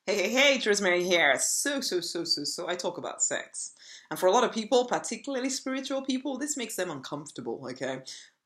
Hey, it's Rosemary here. So, I talk about sex. And for a lot of people, particularly spiritual people, this makes them uncomfortable, okay?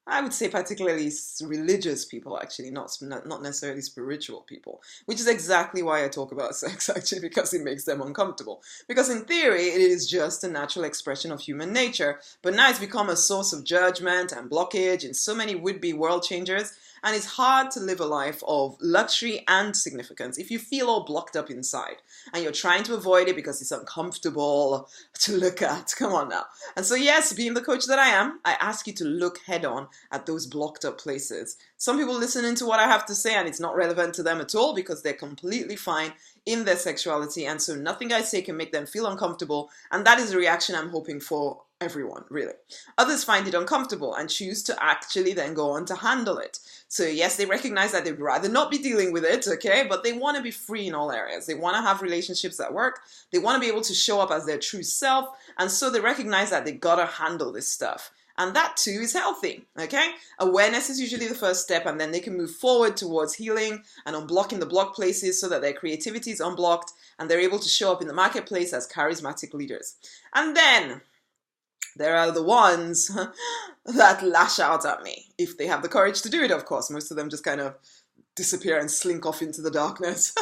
I would say particularly religious people, actually, not necessarily spiritual people, which is exactly why I talk about sex, actually, because it makes them uncomfortable. Because in theory, it is just a natural expression of human nature, but now it's become a source of judgment and blockage in so many would-be world changers, and it's hard to live a life of luxury and significance if you feel all blocked up inside and you're trying to avoid it because it's uncomfortable to look at. Come on now. And so, yes, being the coach that I am, I ask you to look head on at those blocked up places. Some people listening to what I have to say and it's not relevant to them at all because they're completely fine in their sexuality. And so nothing I say can make them feel uncomfortable. And that is the reaction I'm hoping for everyone, really. Others find it uncomfortable and choose to actually then go on to handle it. So yes, they recognize that they'd rather not be dealing with it, okay, but they want to be free in all areas. They want to have relationships that work. They want to be able to show up as their true self. And so they recognize that they gotta handle this stuff. And that too is healthy, okay? Awareness is usually the first step, and then they can move forward towards healing and unblocking the blocked places so that their creativity is unblocked and they're able to show up in the marketplace as charismatic leaders. And then there are the ones that lash out at me, if they have the courage to do it, of course. Most of them just kind of disappear and slink off into the darkness.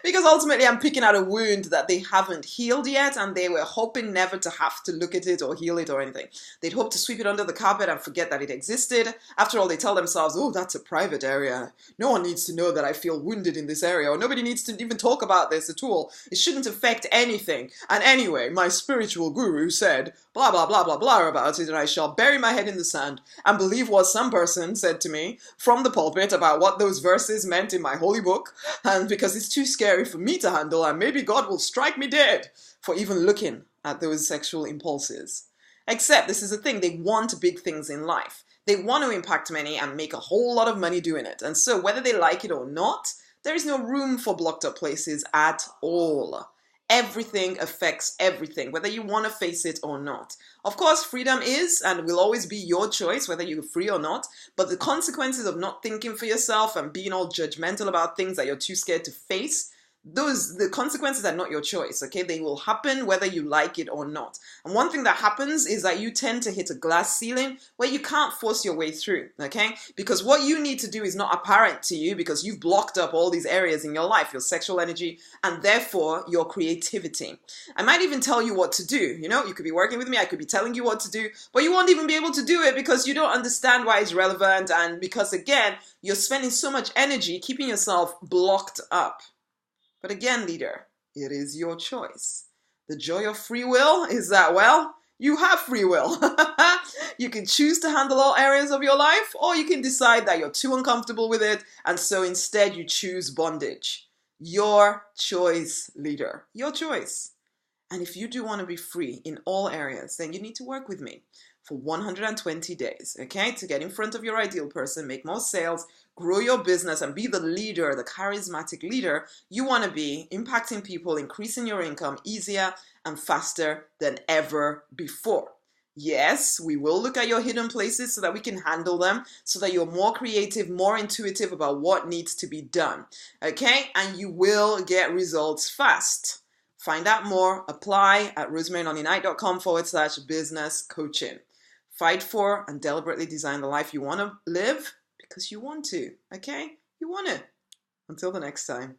Because ultimately I'm picking out a wound that they haven't healed yet, and they were hoping never to have to look at it or heal it or anything. They'd hope to sweep it under the carpet and forget that it existed. After all, they tell themselves, oh, that's a private area. No one needs to know that I feel wounded in this area, or nobody needs to even talk about this at all. It shouldn't affect anything. And anyway, my spiritual guru said, blah, blah, blah, blah, blah about it, and I shall bury my head in the sand and believe what some person said to me from the pulpit about what those verses meant in my holy book, and because it's too scary for me to handle, and maybe God will strike me dead for even looking at those sexual impulses. Except this is the thing, they want big things in life. They want to impact many and make a whole lot of money doing it. And so whether they like it or not, there is no room for blocked up places at all. Everything affects everything, whether you want to face it or not. Of course, freedom is and will always be your choice, whether you're free or not. But the consequences of not thinking for yourself and being all judgmental about things that you're too scared to face, the consequences are not your choice, okay? They will happen whether you like it or not. And one thing that happens is that you tend to hit a glass ceiling where you can't force your way through, okay? Because what you need to do is not apparent to you because you've blocked up all these areas in your life, your sexual energy, and therefore your creativity. I might even tell you what to do, you could be working with me, I could be telling you what to do, but you won't even be able to do it because you don't understand why it's relevant, and because again, you're spending so much energy keeping yourself blocked up. But again, leader, it is your choice. The joy of free will is that, well, you have free will. You can choose to handle all areas of your life, or you can decide that you're too uncomfortable with it, and so instead you choose bondage. Your choice, leader. Your choice. And if you do want to be free in all areas, then you need to work with me for 120 days, okay? To get in front of your ideal person, make more sales, grow your business, and be the leader, the charismatic leader you want to be, impacting people, increasing your income easier and faster than ever before. Yes, we will look at your hidden places so that we can handle them, so that you're more creative, more intuitive about what needs to be done, okay? And you will get results fast. Find out more, apply at rosemarynonnyknight.com/business coaching. Fight for and deliberately design the life you want to live because you want to, okay? You want it. Until the next time.